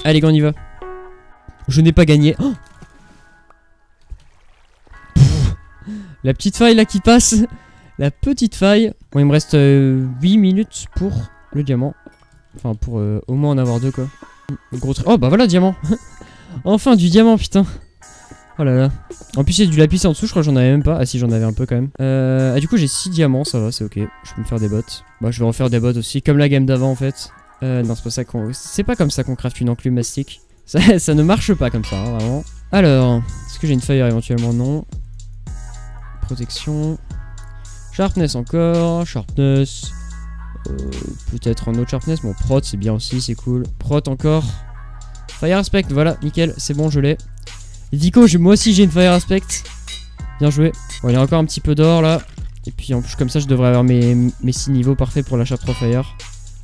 Allez, go, on y va. Je n'ai pas gagné. Oh, la petite faille là qui passe. La petite faille. Bon, il me reste 8 minutes pour le diamant. Enfin, pour au moins en avoir 2 quoi. Gros truc. Oh, bah voilà, diamant. Enfin, du diamant, putain. Oh là là. En plus, il y a du lapis en dessous, je crois que j'en avais même pas. Ah si, j'en avais un peu quand même. Du coup, j'ai 6 diamants, ça va, c'est ok. Je peux me faire des bottes. Bah, je vais en faire des bottes aussi, comme la game d'avant en fait. Non, c'est pas ça qu'on... C'est pas comme ça qu'on craft une enclume mastic. Ça ne marche pas comme ça, hein, vraiment. Alors, est-ce que j'ai une fire éventuellement? Non. Protection. Sharpness encore. Sharpness. Peut-être un autre sharpness. Bon, prot, c'est bien aussi, c'est cool. Prot encore. Fire aspect, voilà, nickel, c'est bon, je l'ai. Vico, moi aussi j'ai une fire aspect. Bien joué. Bon, il y a encore un petit peu d'or là. Et puis en plus, comme ça, je devrais avoir mes 6 niveaux parfaits pour l'achat 3 fire.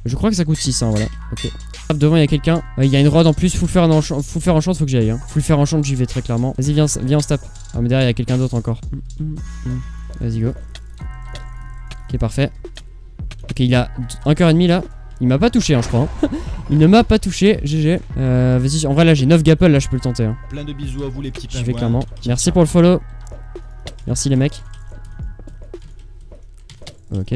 Je crois que ça coûte 6, hein, voilà. Ok. Devant, il y a quelqu'un. Il y a une rod en plus. Faut le faire en chant, faut que j'y aille. Hein. Faut le faire en chant, j'y vais très clairement. Vas-y, viens, on se tape. Ah, mais derrière, il y a quelqu'un d'autre encore. Vas-y, go. Ok, parfait. Ok, il a un cœur et demi là. Il m'a pas touché, hein, je crois. Hein. Il ne m'a pas touché. GG. Vas-y, en vrai, là, j'ai 9 gapples. Là, je peux le tenter. Hein. Plein de bisous à vous, les petits pingouins. J'y vais clairement. Merci pour le follow. Merci, les mecs. Ok.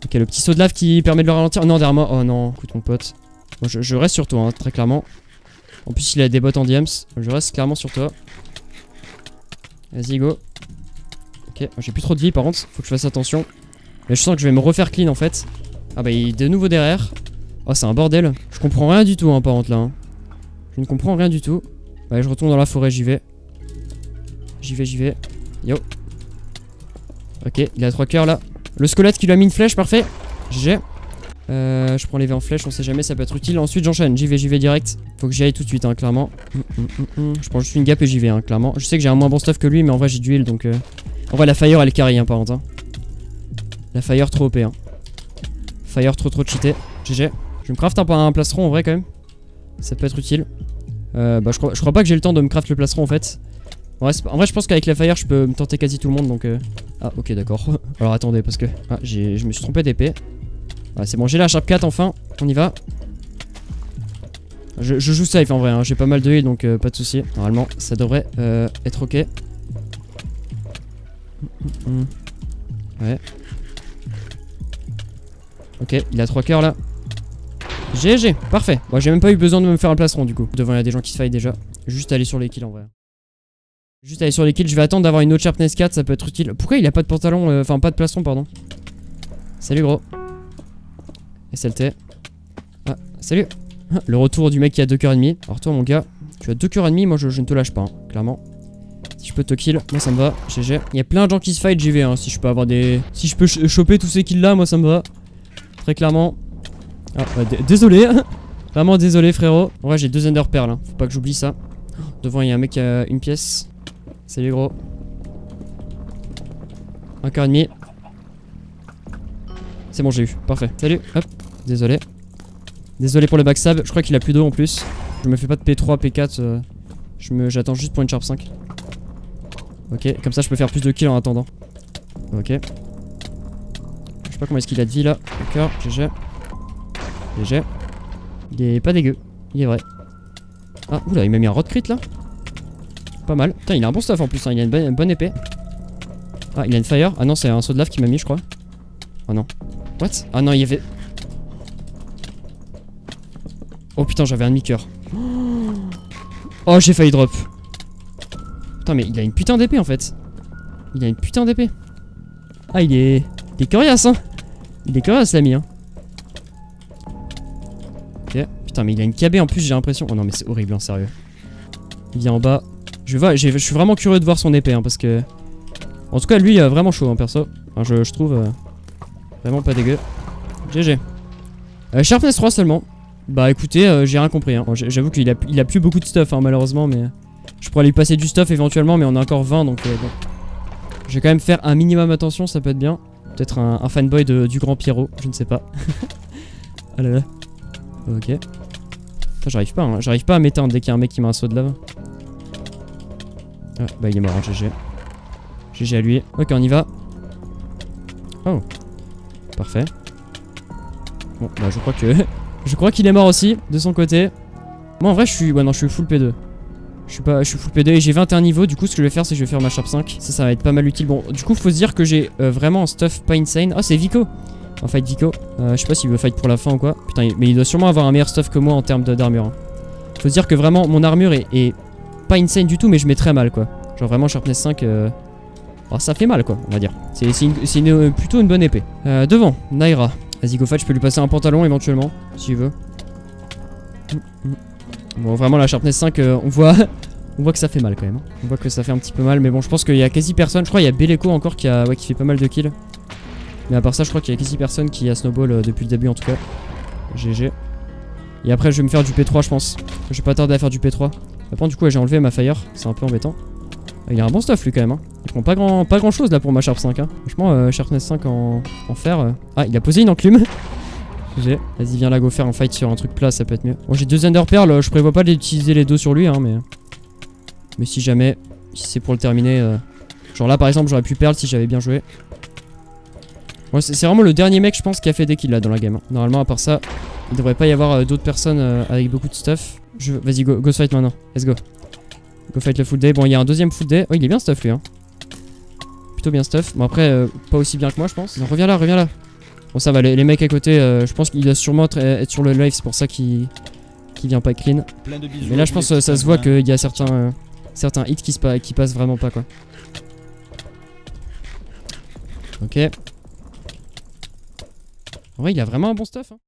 Ok, le petit saut de lave qui permet de le ralentir. Oh non, derrière moi. Oh non, écoute, mon pote. Bon, je reste sur toi, hein, très clairement. En plus, il a des bottes en diams. Je reste clairement sur toi. Vas-y, go. Ok, j'ai plus trop de vie par contre. Faut que je fasse attention. Mais je sens que je vais me refaire clean en fait. Ah bah il est de nouveau derrière. Oh c'est un bordel. Je comprends rien du tout hein par contre là hein. Je ne comprends rien du tout. Allez je retourne dans la forêt, j'y vais. J'y vais. Yo. Ok, il a 3 cœurs là. Le squelette qui lui a mis une flèche, parfait. GG. Je prends les V en flèche, on sait jamais, ça peut être utile. Ensuite j'enchaîne, j'y vais direct. Faut que j'y aille tout de suite hein, clairement. Je prends juste une gap et j'y vais hein, clairement. Je sais que j'ai un moins bon stuff que lui mais en vrai j'ai du heal donc en vrai la fire elle est carry hein par contre hein. La fire trop OP hein. Fire trop cheaté. GG. Je vais me craft un plastron en vrai quand même. Ça peut être utile. Bah je crois pas que j'ai le temps de me craft le plastron en fait. En vrai je pense qu'avec la fire je peux me tenter quasi tout le monde donc Ah ok d'accord. Alors attendez parce que je me suis trompé d'épée. Ah, c'est bon j'ai la sharp 4 enfin. On y va. Je joue safe en vrai hein. J'ai pas mal de heal donc pas de soucis. Normalement ça devrait être ok. Ouais. Ok, il a 3 cœurs là. GG, parfait. Bon, j'ai même pas eu besoin de me faire un plastron du coup. Devant, il y a des gens qui se fight déjà. Juste aller sur les kills en vrai. Juste aller sur les kills. Je vais attendre d'avoir une autre sharpness 4, ça peut être utile. Pourquoi il a pas de pantalon, enfin pas de plastron, pardon. Salut gros. SLT. Ah, salut. Le retour du mec qui a 2 cœurs et demi. Alors toi mon gars, tu as 2 cœurs et demi, moi je ne te lâche pas, hein, clairement. Si je peux te kill, moi ça me va. GG. Il y a plein de gens qui se fight, j'y vais. Hein, si je peux avoir des. Si je peux choper tous ces kills là, moi ça me va. Très clairement. Ah, désolé. Vraiment désolé, frérot. En vrai, j'ai 2 ender pearls. Hein. Faut pas que j'oublie ça. Devant, il y a un mec qui a une pièce. Salut, gros. 1 cœur et demi. C'est bon, j'ai eu. Parfait. Salut. Hop. Désolé. Désolé pour le backstab. Je crois qu'il a plus d'eau en plus. Je me fais pas de P3, P4. J'attends juste pour une sharp 5. Ok, comme ça je peux faire plus de kills en attendant. Ok. Je sais pas comment est-ce qu'il a de vie là. D'accord, GG. GG. Il est pas dégueu. Il est vrai. Ah, oula, il m'a mis un rod crit là. Pas mal. Putain, il a un bon stuff en plus. Hein. Il a une bonne épée. Ah, il a une fire. Ah non, c'est un saut de lave qui m'a mis, je crois. Oh non. What? Ah non, il y avait. Oh putain, j'avais un demi-coeur. Oh, j'ai failli drop. Putain, mais il a une putain d'épée en fait. Il a une putain d'épée. Ah, il est coriace, hein. Il est coriace, l'ami, hein. Ok. Putain, mais il a une KB en plus, j'ai l'impression. Oh non, mais c'est horrible, hein, sérieux. Il vient en bas. Je suis vraiment curieux de voir son épée, hein, parce que. En tout cas, lui, il a vraiment chaud, hein, perso. Enfin, je trouve. Vraiment pas dégueu. GG. Sharpness 3 seulement. Bah écoutez, j'ai rien compris. Hein. Bon, j'avoue qu'il a plus beaucoup de stuff, hein, malheureusement, mais. Je pourrais lui passer du stuff éventuellement, mais on a encore 20, donc bon. Je vais quand même faire un minimum attention, ça peut être bien. Peut-être un fanboy du grand Pierrot, je ne sais pas. Ah là là. Ok. J'arrive pas, hein. J'arrive pas à m'éteindre dès qu'il y a un mec qui m'a un saut de lave. Ah, bah il est mort, hein, GG. GG à lui. Ok, on y va. Oh. Parfait. Bon, bah je crois que Je crois qu'il est mort aussi, de son côté. Moi en vrai je suis... Ouais non je suis full P2. Je suis full P2 et j'ai 21 niveaux. Du coup ce que je vais faire c'est que je vais faire ma Sharp 5. Ça va être pas mal utile. Bon du coup faut se dire que j'ai vraiment un stuff pas insane. Oh c'est Vico. On fight Vico. Je sais pas s'il veut fight pour la fin ou quoi. Putain mais il doit sûrement avoir un meilleur stuff que moi en termes d'armure. Hein. Faut se dire que vraiment mon armure est pas insane du tout mais je mets très mal quoi. Genre vraiment Sharpness 5 alors, ça fait mal quoi on va dire. C'est plutôt une bonne épée. Devant Naira. Vas-y go fight, je peux lui passer un pantalon éventuellement s'il veut. Bon vraiment la Sharpness 5 on voit que ça fait mal quand même. Hein. On voit que ça fait un petit peu mal mais bon je pense qu'il y a quasi personne. Je crois qu'il y a Beleko encore qui fait pas mal de kills. Mais à part ça je crois qu'il y a quasi personne qui a snowball depuis le début en tout cas. GG. Et après je vais me faire du P3 je pense. Je vais pas tarder à faire du P3. Après du coup ouais, j'ai enlevé ma fire. C'est un peu embêtant. Il a un bon stuff lui quand même. Hein. Il prend pas grand chose là pour ma Sharp 5. Hein. Franchement Sharpness 5 en fer. Ah il a posé une enclume. GG. Vas-y viens là go faire un fight sur un truc plat ça peut être mieux. Bon j'ai 2 Ender Pearl. Je prévois pas d'utiliser les deux sur lui hein, mais si jamais. Si c'est pour le terminer. Genre là par exemple j'aurais pu Pearl si j'avais bien joué. Ouais, c'est vraiment le dernier mec je pense qui a fait des kills là dans la game. Hein. Normalement à part ça il devrait pas y avoir d'autres personnes avec beaucoup de stuff. Vas-y go fight maintenant. Let's go. Go fight le full day. Bon il y a un deuxième full day. Oh il est bien stuff lui hein. Plutôt bien stuff. Bon après pas aussi bien que moi je pense. Non, reviens là. Bon ça va les mecs à côté je pense qu'il doit sûrement être sur le live. C'est pour ça qu'il vient pas clean. Mais là je pense ça se voit qu'il y a certains hits qui passent vraiment pas quoi. Ok. En vrai il a vraiment un bon stuff hein.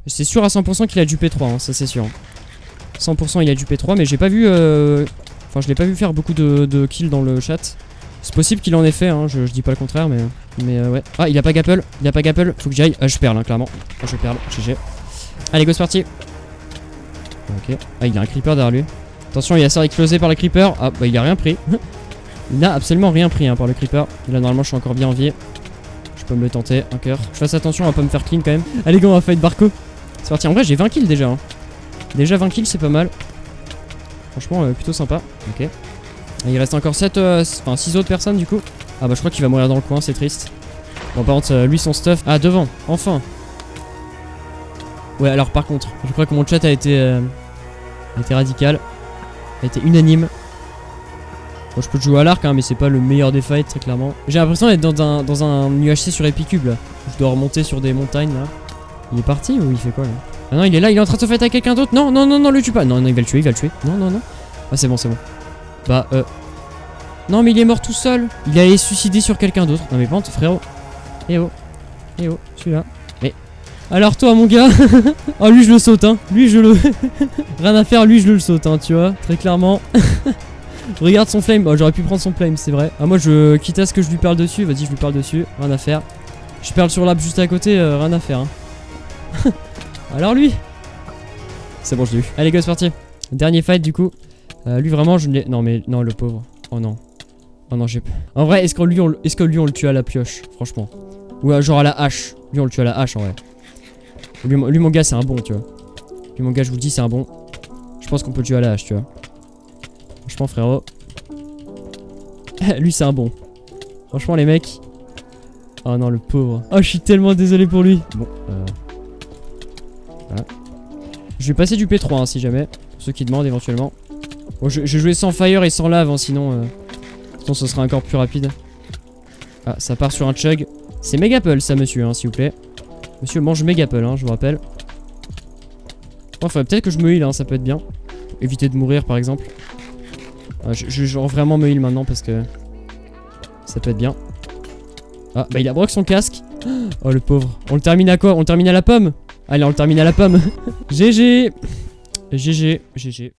C'est sûr à 100% qu'il a du P3 hein, ça c'est sûr. 100% il a du P3 mais j'ai pas vu enfin je l'ai pas vu faire beaucoup de kills dans le chat. C'est possible qu'il en ait fait hein, je dis pas le contraire mais ouais. Ah il a pas gapple, faut que j'y aille. Je perds là clairement. Je perds, GG. Allez go c'est parti. Ok. Ah il a un creeper derrière lui. Attention il a ça explosé par le creeper. Ah bah il a rien pris. Il n'a absolument rien pris hein, par le creeper. Et là normalement je suis encore bien en vie. Je peux me le tenter, un cœur. Je fasse attention à pas me faire clean quand même. Allez go on va fight Barco. C'est parti, en vrai j'ai 20 kills déjà hein. Déjà 20 kills c'est pas mal. Franchement plutôt sympa. Ok. Et il reste encore 6 autres personnes du coup. Ah bah je crois qu'il va mourir dans le coin, c'est triste. Bon par contre lui son stuff. Ah devant, enfin. Ouais alors par contre, je crois que mon chat a été radical. A été unanime. Bon je peux jouer à l'arc hein, mais c'est pas le meilleur des fights très clairement. J'ai l'impression d'être dans un UHC sur Epicube là. Je dois remonter sur des montagnes là. Il est parti ou il fait quoi là? Ah non il est là, il est en train de se fight avec quelqu'un d'autre. Non le tue pas. Non il va le tuer, Non. Ah c'est bon. Bah non mais il est mort tout seul. Il allait se suicider sur quelqu'un d'autre. Non mais pente frérot. Eh oh, celui-là. Mais alors toi mon gars. Oh lui je le saute hein. Lui je le rien à faire, lui je le saute hein, tu vois. Très clairement. Regarde son flame. Oh j'aurais pu prendre son flame c'est vrai. Ah moi quitte à ce que je lui parle dessus. Vas-y je lui parle dessus. Rien à faire. Je parle sur l'arbre juste à côté. Rien à faire hein. Alors lui. C'est bon je l'ai eu. Allez go c'est parti. Dernier fight du coup. Lui vraiment je ne l'ai... Non mais non le pauvre. Oh non j'ai... En vrai est-ce que lui on le tue à la pioche? Franchement. Ou genre à la hache. Lui on le tue à la hache en vrai. Lui mon gars c'est un bon tu vois. Lui mon gars je vous dis c'est un bon. Je pense qu'on peut le tuer à la hache tu vois. Franchement frérot. Lui c'est un bon. Franchement les mecs. Oh non le pauvre. Oh je suis tellement désolé pour lui. Bon voilà. Je vais passer du P3 hein, si jamais. Pour ceux qui demandent éventuellement. Bon je jouais sans fire et sans lave hein, sinon ce sera encore plus rapide. Ah ça part sur un chug. C'est Megapple ça monsieur hein, s'il vous plaît. Monsieur mange Megapple hein, je vous rappelle. Bon faudrait peut-être que je me heal hein, ça peut être bien. Pour éviter de mourir par exemple. Je vais vraiment me heal maintenant parce que ça peut être bien. Ah bah il a broc son casque. Oh le pauvre. On le termine à quoi? On le termine à la pomme. Allez on le termine à la pomme. GG.